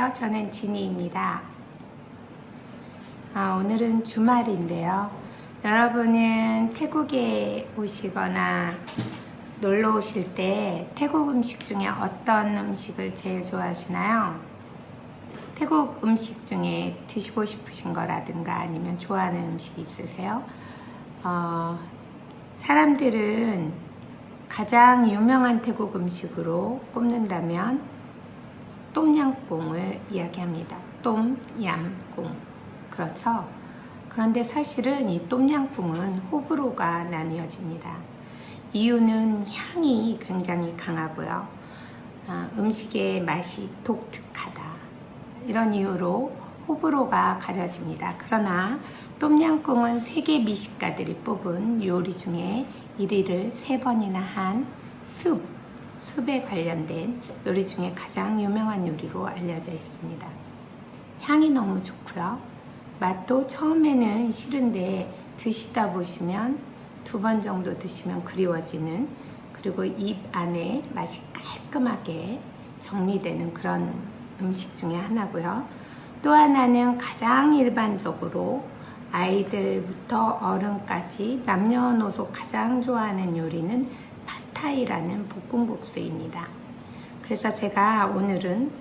안녕하세요. 저는 지니입니다. 오늘은 주말인데요. 여러분은 태국에 오시거나 놀러 오실 때 태국 음식 중에 어떤 음식을 제일 좋아하시나요? 태국 음식 중에 드시고 싶으신 거라든가 아니면 좋아하는 음식이 있으세요? 사람들은 가장 유명한 태국 음식으로 꼽는다면 똠양꿍을 이야기합니다. 똠얌꿍. 그렇죠? 그런데 사실은 이 똠양꿍은 호불호가 나뉘어집니다. 이유는 향이 굉장히 강하고요. 음식의 맛이 독특하다. 이런 이유로 호불호가 가려집니다. 그러나 똠양꿍은 세계 미식가들이 뽑은 요리 중에 1위를 3번이나 한 숲에 관련된 요리 중에 가장 유명한 요리로 알려져 있습니다. 향이 너무 좋고요. 맛도 처음에는 싫은데 드시다 보시면 2번 정도 드시면 그리워지는, 그리고 입 안에 맛이 깔끔하게 정리되는 그런 음식 중에 하나고요. 또 하나는 가장 일반적으로 아이들부터 어른까지 남녀노소 가장 좋아하는 요리는 팟타이라는 볶음국수입니다. 그래서 제가 오늘은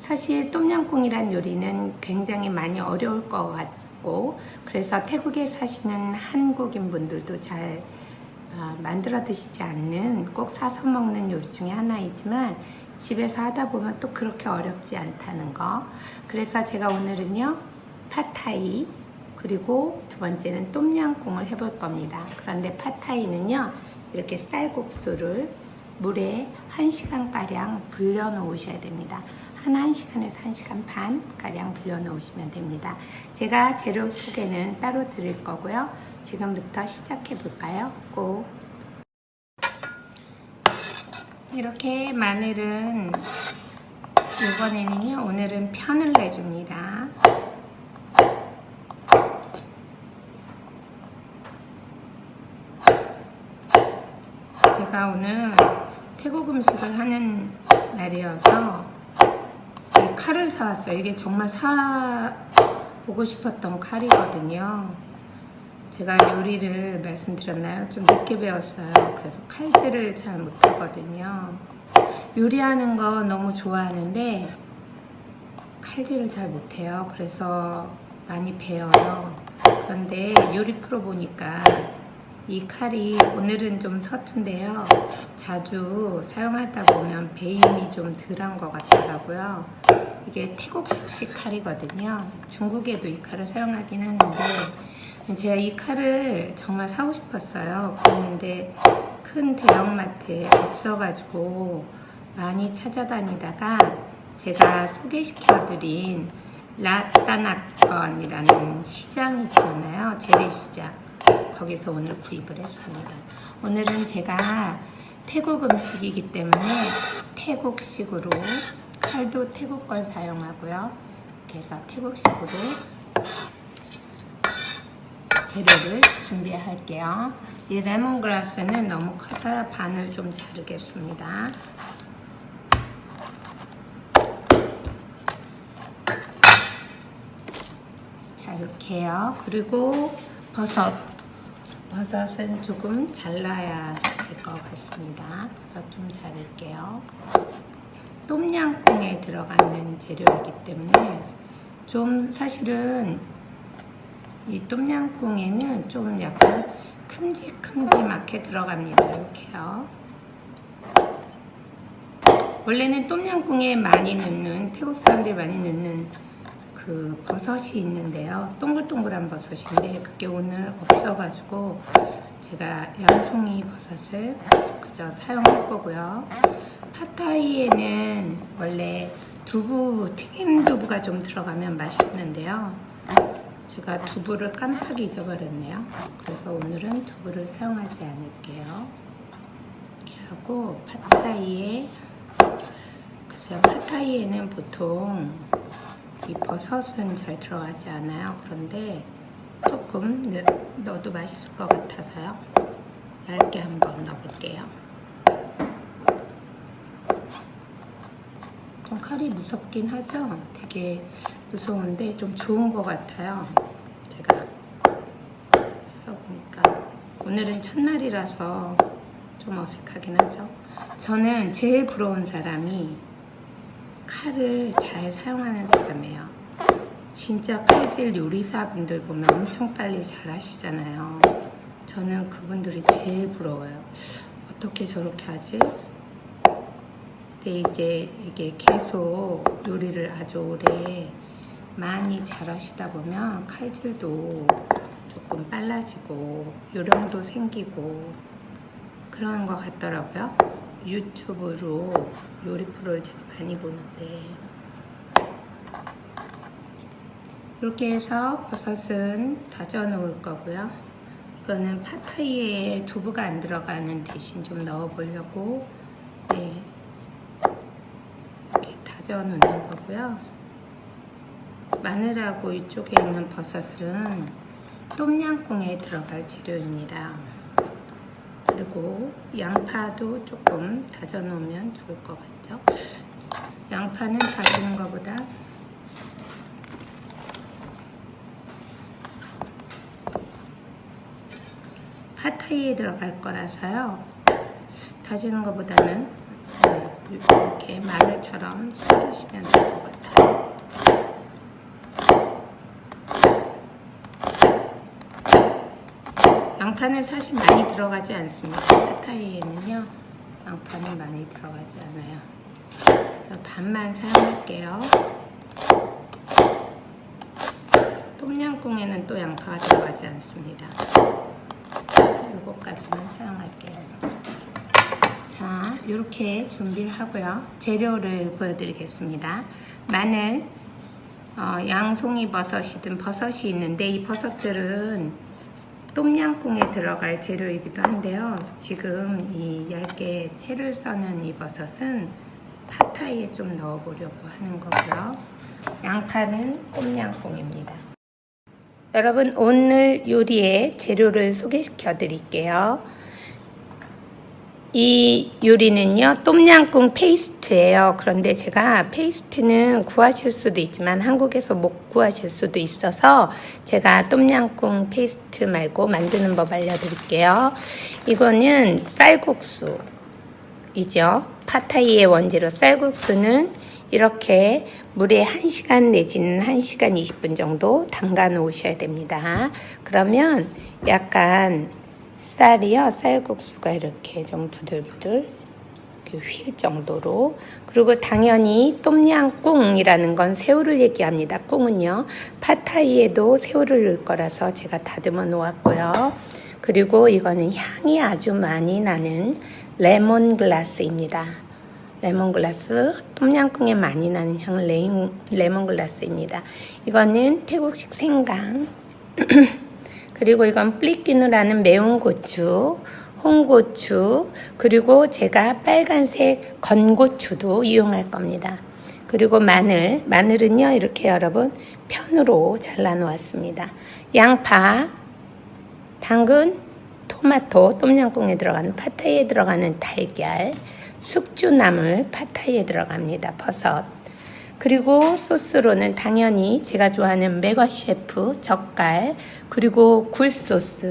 사실 똠양꿍이란 요리는 굉장히 많이 어려울 것 같고, 그래서 태국에 사시는 한국인 분들도 잘 만들어 드시지 않는, 꼭 사서 먹는 요리 중에 하나이지만 집에서 하다 보면 또 그렇게 어렵지 않다는 거. 그래서 제가 오늘은요 팟타이, 그리고 2번째는 똠양꿍을 해볼 겁니다. 그런데 팟타이는요, 이렇게 쌀국수를 물에 1시간가량 불려 놓으셔야 됩니다. 한 1시간에서 1시간 반 가량 불려 놓으시면 됩니다. 제가 재료 소개는 따로 드릴 거고요. 지금부터 시작해 볼까요? 고! 이렇게 마늘은 이번에는요, 오늘은 편을 내줍니다. 제가 오늘 태국 음식을 하는 날이어서 이 칼을 사왔어요. 이게 정말 사보고 싶었던 칼이거든요. 제가 요리를 말씀드렸나요? 좀 늦게 배웠어요. 그래서 칼질을 잘 못하거든요. 요리하는 거 너무 좋아하는데 칼질을 잘 못해요. 그래서 많이 배워요. 그런데 요리 프로 보니까 이 칼이 오늘은 좀 서툰데요, 자주 사용하다 보면 배임이 좀 덜한 것 같더라고요. 이게 태국식 칼이거든요. 중국에도 이 칼을 사용하긴 하는데 제가 이 칼을 정말 사고 싶었어요. 그랬는데 큰 대형마트에 없어가지고 많이 찾아다니다가 제가 소개시켜드린 라따나건이라는 시장 있잖아요, 재래시장. 거기서 오늘 구입을 했습니다. 오늘은 제가 태국 음식이기 때문에 태국식으로, 칼도 태국 걸 사용하고요. 그래서 태국식으로 재료를 준비할게요. 이 레몬그라스는 너무 커서 반을 좀 자르겠습니다. 자, 이렇게요. 그리고 버섯은 조금 잘라야 될 것 같습니다. 버섯 좀 자를게요. 똠양꿍에 들어가는 재료이기 때문에 좀 사실은 이 똠양꿍에는 좀 약간 큼직큼직하게 들어갑니다. 이렇게요. 원래는 똠양꿍에 많이 넣는, 태국 사람들이 많이 넣는 그 버섯이 있는데요, 동글동글한 버섯인데 그게 오늘 없어가지고 제가 양송이 버섯을 그저 사용할 거고요. 팟타이에는 원래 두부, 튀김 두부가 좀 들어가면 맛있는데요, 제가 두부를 깜빡 잊어버렸네요. 그래서 오늘은 두부를 사용하지 않을게요. 이렇게 하고 글쎄요, 팟타이에는 보통 이 버섯은 잘 들어가지 않아요. 그런데 조금 넣어도 맛있을 것 같아서요, 얇게 한번 넣어볼게요. 조금 칼이 무섭긴 하죠. 되게 무서운데 좀 좋은 것 같아요. 제가 써보니까 오늘은 첫날이라서 좀 어색하긴 하죠. 저는 제일 부러운 사람이 칼을 잘 사용하는 사람이에요. 진짜 칼질 요리사분들 보면 엄청 빨리 잘 하시잖아요. 저는 그분들이 제일 부러워요. 어떻게 저렇게 하지? 근데 이제 이게 계속 요리를 아주 오래 많이 잘 하시다 보면 칼질도 조금 빨라지고 요령도 생기고 그런 것 같더라고요. 유튜브로 요리 프로를 제가 많이 보는데 이렇게 해서 버섯은 다져 놓을 거고요. 이거는 팟타이에 두부가 안 들어가는 대신 좀 넣어 보려고 네, 이렇게 다져 놓는 거고요. 마늘하고 이쪽에 있는 버섯은 똠양꿍에 들어갈 재료입니다. 그리고 양파도 조금 다져 놓으면 좋을 것 같죠? 양파는 다지는 것보다 팟타이에 들어갈 거라서요. 다지는 것보다는 이렇게 마늘처럼 썰으시면 될 것 같아요. 양파는 사실 많이 들어가지 않습니다. 팟타이에는요, 양파는 많이 들어가지 않아요. 그래서 반만 사용할게요. 똠양꿍에는 또 양파가 들어가지 않습니다. 요거까지만 사용할게요. 자, 이렇게 준비를 하고요. 재료를 보여드리겠습니다. 마늘, 양송이 버섯이든 버섯이 있는데 이 버섯들은 똠양꿍에 들어갈 재료이기도 한데요. 지금 이 얇게 채를 써는 이 버섯은 팟타이에 좀 넣어보려고 하는 거고요. 양파는 똠양꿍입니다. 여러분, 오늘 요리의 재료를 소개시켜 드릴게요. 이 요리는요, 똠양꿍 페이스트예요. 그런데 제가 페이스트는 구하실 수도 있지만 한국에서 못 구하실 수도 있어서 제가 똠양꿍 페이스트 말고 만드는 법 알려드릴게요. 이거는 쌀국수이죠. 팟타이의 원재료 쌀국수는 이렇게 물에 1시간 내지는 1시간 20분 정도 담가 놓으셔야 됩니다. 그러면 약간 쌀이요, 쌀국수가 이렇게 좀 부들부들 휠 정도로. 그리고 당연히 똠양꿍이라는 건 새우를 얘기합니다. 꿍은요, 팟타이에도 새우를 넣을 거라서 제가 다듬어 놓았고요. 그리고 이거는 향이 아주 많이 나는 레몬글라스입니다. 레몬글라스, 똠양꿍에 많이 나는 향 레몬글라스입니다. 이거는 태국식 생강 그리고 이건 플리끼누라는 매운 고추, 홍고추, 그리고 제가 빨간색 건고추도 이용할 겁니다. 그리고 마늘은요, 이렇게 여러분 편으로 잘라 놓았습니다. 양파, 당근, 토마토, 똠양꿍에 들어가는 팟타이에 들어가는 달걀, 숙주나물, 팟타이에 들어갑니다. 버섯. 그리고 소스로는 당연히 제가 좋아하는 메거셰프, 젓갈, 그리고 굴소스,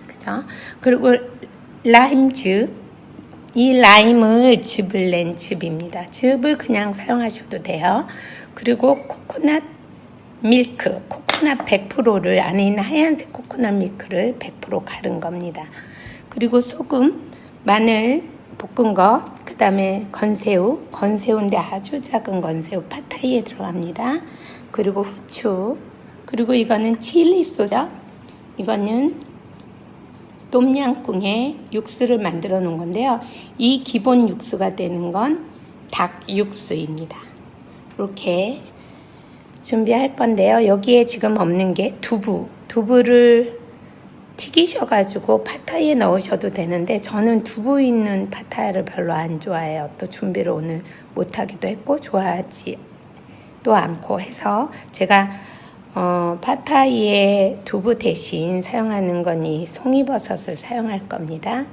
그죠? 그리고 라임즙, 이 라임을 즙을 낸 즙입니다. 즙을 그냥 사용하셔도 돼요. 그리고 코코넛 밀크, 코코넛 100%를 안에 있는 하얀색 코코넛 밀크를 100% 갈은 겁니다. 그리고 소금, 마늘 볶은 거, 그 다음에 건새우인데 아주 작은 건새우 팟타이에 들어갑니다. 그리고 후추, 그리고 이거는 칠리 소스죠. 이거는 똠양꿍에 육수를 만들어 놓은 건데요. 이 기본 육수가 되는 건 닭 육수입니다. 이렇게 준비할 건데요. 여기에 지금 없는 게 두부를 튀기셔가지고 팟타이에 넣으셔도 되는데 저는 두부 있는 팟타이를 별로 안 좋아해요. 또 준비를 오늘 못하기도 했고 좋아하지도 않고 해서 제가 팟타이에 두부 대신 사용하는 거니 송이버섯을 사용할 겁니다.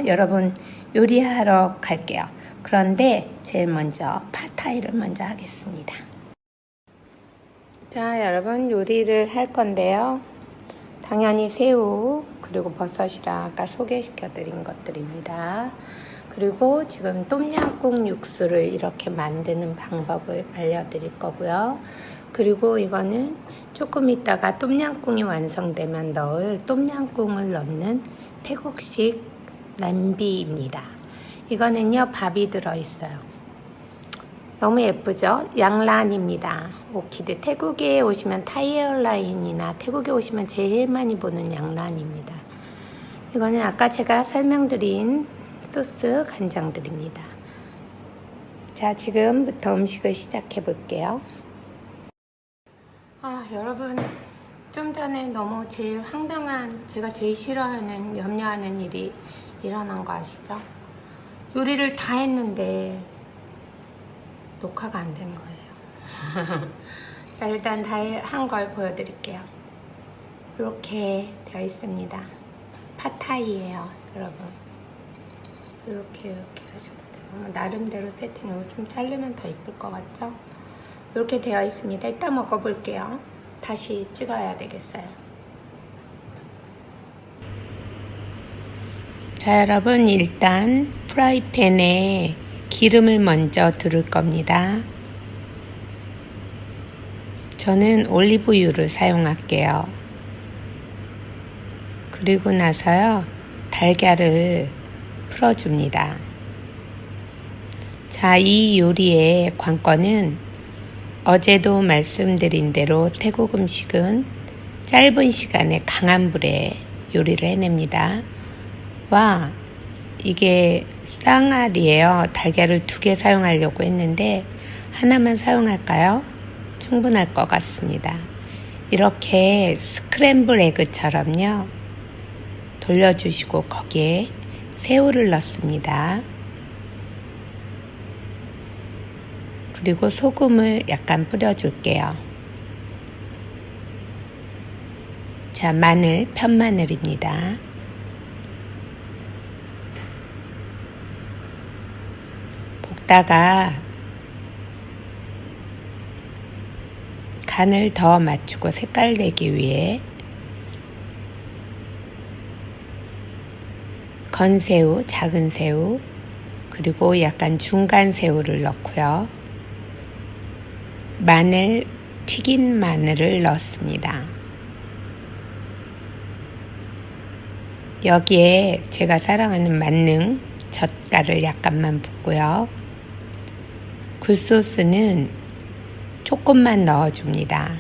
여러분 요리하러 갈게요. 그런데 제일 먼저 팟타이를 먼저 하겠습니다. 자, 여러분 요리를 할 건데요. 당연히 새우 그리고 버섯이랑 아까 소개시켜 드린 것들입니다. 그리고 지금 똠양꿍 육수를 이렇게 만드는 방법을 알려드릴 거고요. 그리고 이거는 조금 있다가 똠양꿍이 완성되면 넣을 똠양꿍을 넣는 태국식 냄비입니다. 이거는요 밥이 들어있어요. 너무 예쁘죠? 양란입니다. 오키드. 태국에 오시면 타이에어라인이나 태국에 오시면 제일 많이 보는 양란입니다. 이거는 아까 제가 설명드린 소스 간장들입니다. 자, 지금부터 음식을 시작해 볼게요. 여러분 좀 전에 너무 제일 황당한, 제가 제일 싫어하는, 염려하는 일이 일어난 거 아시죠? 요리를 다 했는데 녹화가 안 된 거예요. 자, 일단 다 한 걸 보여드릴게요. 이렇게 되어 있습니다. 팟타이예요, 여러분. 이렇게 하셔도 되고, 나름대로 세팅을 좀 자르면 더 이쁠 것 같죠? 이렇게 되어 있습니다. 이따 먹어볼게요. 다시 찍어야 되겠어요. 자, 여러분 일단 프라이팬에 기름을 먼저 두를 겁니다. 저는 올리브유를 사용할게요. 그리고 나서요, 달걀을 풀어줍니다. 자, 이 요리의 관건은 어제도 말씀드린 대로 태국 음식은 짧은 시간에 강한 불에 요리를 해냅니다. 와, 이게 쌍알이에요. 달걀을 2개 사용하려고 했는데 하나만 사용할까요? 충분할 것 같습니다. 이렇게 스크램블 에그처럼요, 돌려주시고 거기에 새우를 넣습니다. 그리고 소금을 약간 뿌려줄게요. 자, 마늘, 편마늘입니다. 볶다가 간을 더 맞추고 색깔 내기 위해 건새우, 작은 새우, 그리고 약간 중간 새우를 넣고요. 마늘, 튀긴 마늘을 넣습니다. 여기에 제가 사랑하는 만능 젓갈을 약간만 붓고요. 굴소스는 조금만 넣어줍니다.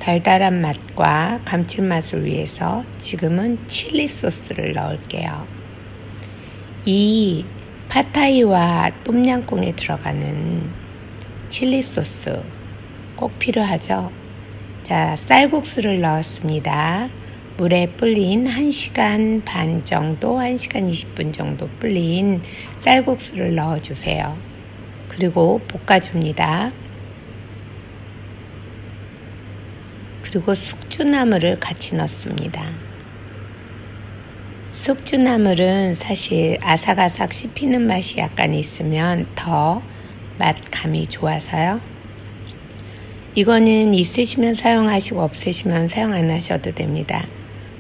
달달한 맛과 감칠맛을 위해서 지금은 칠리 소스를 넣을게요. 이 팟타이와 똠양꿍에 들어가는 칠리 소스 꼭 필요하죠. 자, 쌀국수를 넣었습니다. 물에 불린 1시간 반 정도, 1시간 20분 정도 불린 쌀국수를 넣어주세요. 그리고 볶아줍니다. 그리고 숙주나물을 같이 넣습니다. 숙주나물은 사실 아삭아삭 씹히는 맛이 약간 있으면 더 맛감이 좋아서요. 이거는 있으시면 사용하시고 없으시면 사용 안 하셔도 됩니다.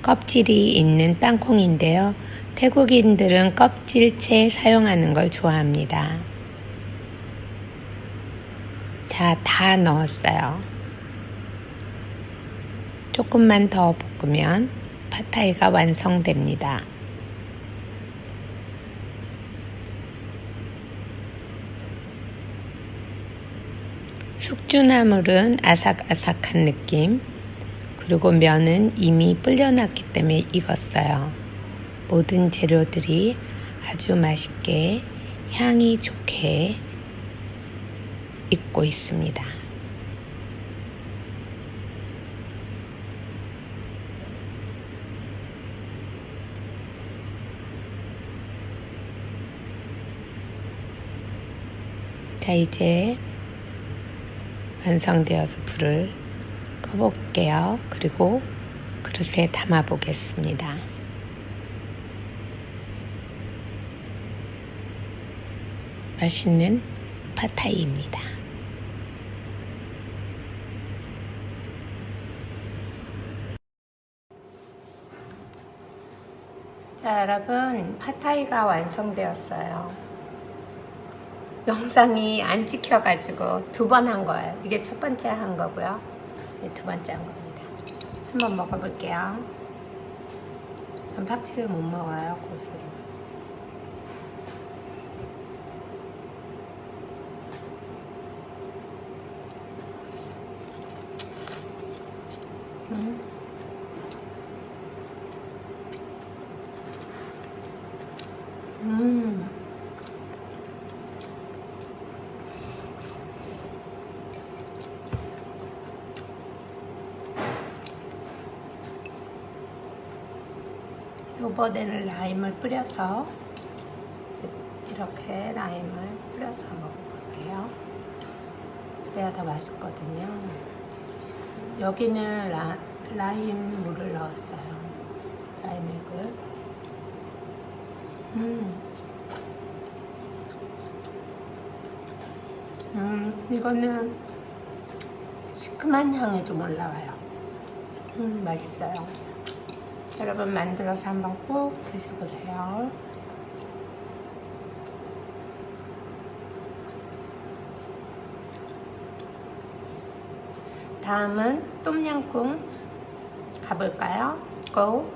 껍질이 있는 땅콩인데요. 태국인들은 껍질째 사용하는 걸 좋아합니다. 자, 다 넣었어요. 조금만 더 볶으면 팟타이가 완성됩니다. 숙주나물은 아삭아삭한 느낌, 그리고 면은 이미 불려놨기 때문에 익었어요. 모든 재료들이 아주 맛있게 향이 좋게 익고 있습니다. 자, 이제 완성되어서 불을 꺼볼게요. 그리고 그릇에 담아 보겠습니다. 맛있는 팟타이입니다. 자, 여러분, 팟타이가 완성되었어요. 영상이 안 찍혀가지고 2번 한 거예요. 이게 첫 번째 한 거고요. 이게 2번째 한 겁니다. 한번 먹어볼게요. 전 팍치를 못 먹어요, 고수를. 이번에는 라임을 뿌려서 이렇게 라임을 뿌려서 먹어볼게요. 그래야 더 맛있거든요. 여기는 라임 물을 넣었어요. 라임액을. 이거는 시큼한 향이 좀 올라와요. 맛있어요. 여러분 만들어서 한번 꼭 드셔보세요. 다음은 똠양꿍 가볼까요? 고!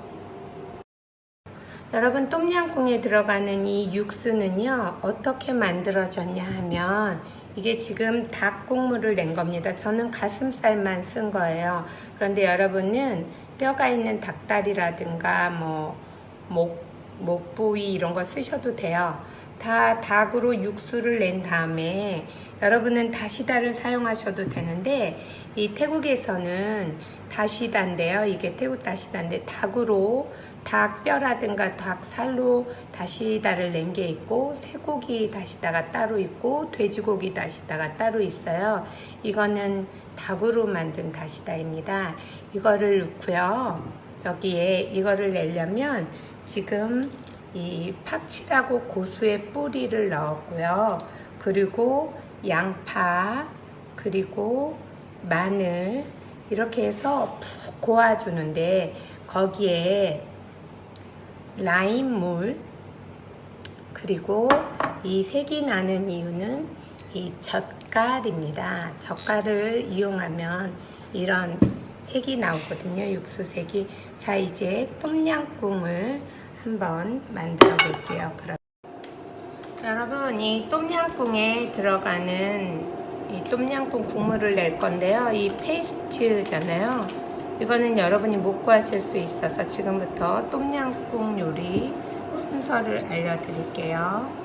여러분, 똠양꿍에 들어가는 이 육수는요, 어떻게 만들어졌냐 하면 이게 지금 닭 국물을 낸 겁니다. 저는 가슴살만 쓴 거예요. 그런데 여러분은 뼈가 있는 닭다리라든가 목 부위 이런 거 쓰셔도 돼요. 다 닭으로 육수를 낸 다음에 여러분은 다시다를 사용하셔도 되는데, 이 태국에서는 다시다인데요. 이게 태국 다시다인데 닭으로 닭뼈라든가 닭살로 다시다를 낸 게 있고, 쇠고기 다시다가 따로 있고, 돼지고기 다시다가 따로 있어요. 이거는 닭으로 만든 다시다입니다. 이거를 넣고요. 여기에 이거를 내려면 지금 이 팍치라고 고수의 뿌리를 넣었고요. 그리고 양파, 그리고 마늘 이렇게 해서 푹 고아주는데, 거기에 라임물, 그리고 이 색이 나는 이유는 이 젓갈입니다. 젓갈을 이용하면 이런 색이 나오거든요. 육수색이. 자, 이제 똠양꿍을 한번 만들어 볼게요. 그럼 여러분, 이 똠양꿍에 들어가는 이 똠양꿍 국물을 낼 건데요. 이 페이스트잖아요. 이거는 여러분이 못 구하실 수 있어서 지금부터 똠양꿍 요리 순서를 알려드릴게요.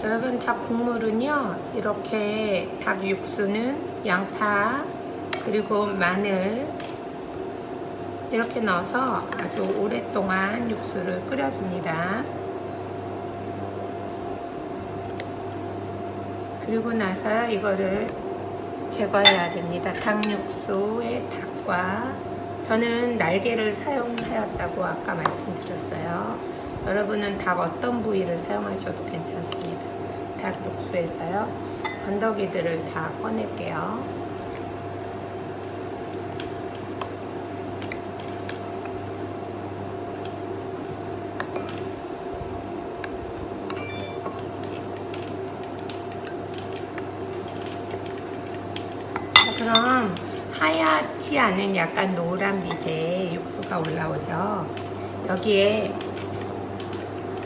여러분, 닭 국물은요, 이렇게 닭 육수는 양파 그리고 마늘 이렇게 넣어서 아주 오랫동안 육수를 끓여줍니다. 그리고 나서 이거를 제거해야 됩니다. 닭 육수에 닭과, 저는 날개를 사용하였다고 아까 말씀드렸어요. 여러분은 닭 어떤 부위를 사용하셔도 괜찮습니다. 닭 육수에서요. 건더기들을 다 꺼낼게요. 그럼 하얗지 않은 약간 노란빛의 육수가 올라오죠. 여기에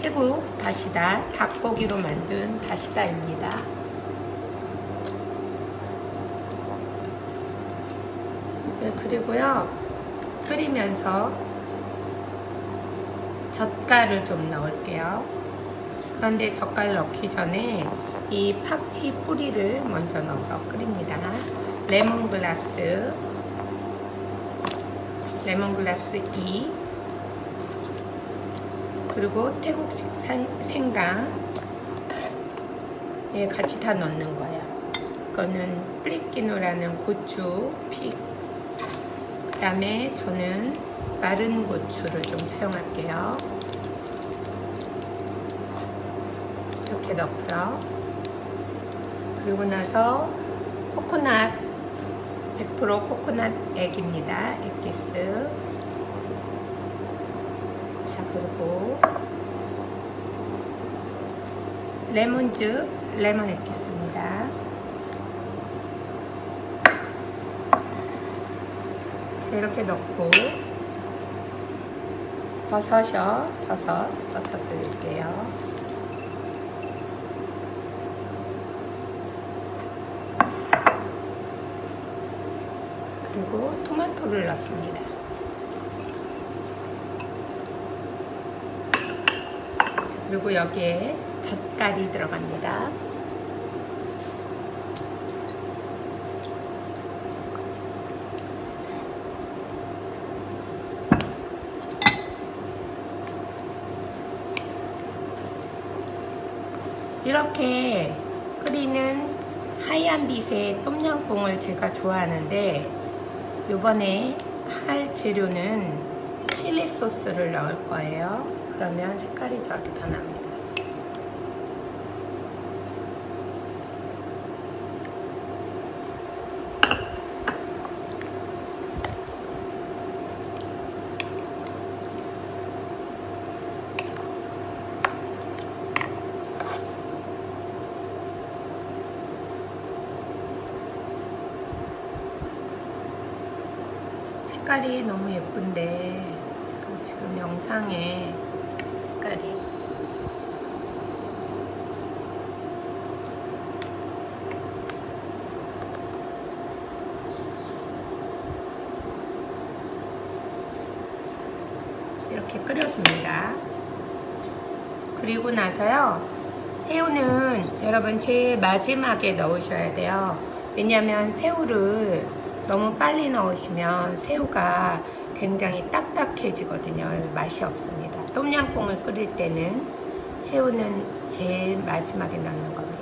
태국 다시다, 닭고기로 만든 다시다입니다. 네, 그리고요, 끓이면서 젓갈을 좀 넣을게요. 그런데 젓갈 넣기 전에 이 팍치 뿌리를 먼저 넣어서 끓입니다. 레몬글라스 2, 그리고 태국식 생강 예, 같이 다 넣는 거야. 이거는 플리키노라는 고추 픽. 그 다음에 저는 마른 고추를 좀 사용할게요. 이렇게 넣고요. 그리고 나서 코코넛 100% 코코넛 액입니다. 액기스. 자, 그리고 레몬즙, 레몬 액기스입니다. 자, 이렇게 넣고 버섯을 넣을게요. 그리고 토마토를 넣습니다. 그리고 여기에 젓갈이 들어갑니다. 이렇게 끓이는 하얀 빛의 똠양꿍을 제가 좋아하는데, 요번에 할 재료는 칠리 소스를 넣을 거예요. 그러면 색깔이 저렇게 변합니다. 색깔이 너무 예쁜데 제가 지금 영상에 색깔이 이렇게 끓여줍니다. 그리고 나서요, 새우는 여러분 제일 마지막에 넣으셔야 돼요. 왜냐면 새우를 너무 빨리 넣으시면 새우가 굉장히 딱딱해지거든요. 맛이 없습니다. 똠양꿍을 끓일 때는 새우는 제일 마지막에 넣는 겁니다.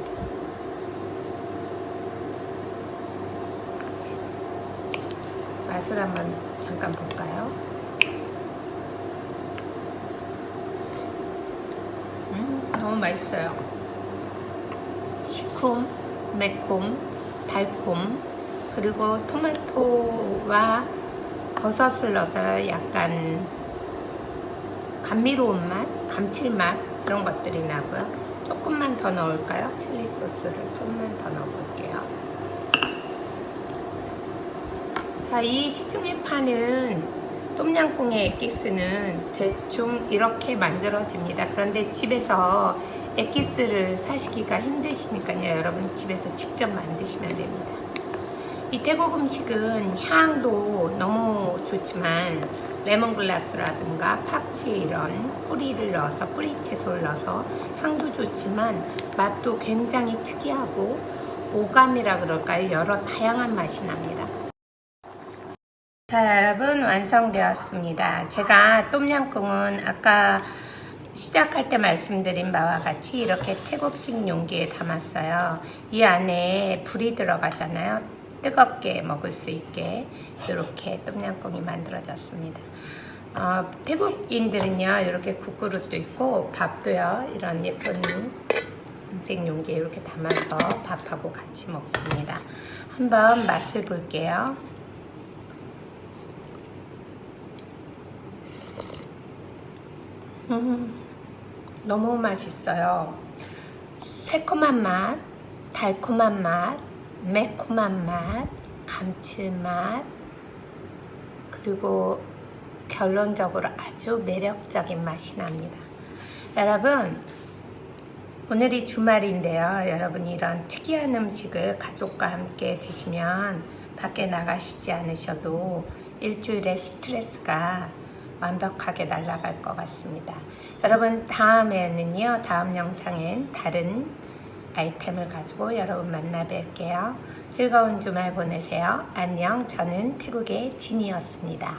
맛을 한번 잠깐 볼까요? 너무 맛있어요. 시큼, 매콤, 달콤, 그리고 토마토와 버섯을 넣어서 약간 감미로운 맛, 감칠맛 그런 것들이 나고요. 조금만 더 넣을까요? 칠리 소스를 조금만 더 넣어볼게요. 자, 이 시중에 파는 똠양꿍의 액기스는 대충 이렇게 만들어집니다. 그런데 집에서 액기스를 사시기가 힘드시니까요, 여러분 집에서 직접 만드시면 됩니다. 이 태국 음식은 향도 너무 좋지만 레몬글라스라든가 팍치 이런 뿌리를 넣어서, 뿌리 채소를 넣어서 향도 좋지만 맛도 굉장히 특이하고 오감이라 그럴까요? 여러 다양한 맛이 납니다. 자, 여러분 완성되었습니다. 제가 똠양꿍은 아까 시작할 때 말씀드린 바와 같이 이렇게 태국식 용기에 담았어요. 이 안에 불이 들어가잖아요. 뜨겁게 먹을 수 있게 이렇게 똠양꿍이 만들어졌습니다. 태국인들은요, 이렇게 국그릇도 있고 밥도요, 이런 예쁜 인생 용기에 이렇게 담아서 밥하고 같이 먹습니다. 한번 맛을 볼게요. 너무 맛있어요. 새콤한 맛, 달콤한 맛, 매콤한 맛, 감칠맛, 그리고 결론적으로 아주 매력적인 맛이 납니다. 여러분, 오늘이 주말인데요. 여러분이 이런 특이한 음식을 가족과 함께 드시면 밖에 나가시지 않으셔도 일주일의 스트레스가 완벽하게 날아갈 것 같습니다. 여러분, 다음에는요, 다음 영상엔 다른 아이템을 가지고 여러분 만나 뵐게요. 즐거운 주말 보내세요. 안녕. 저는 태국의 진이었습니다.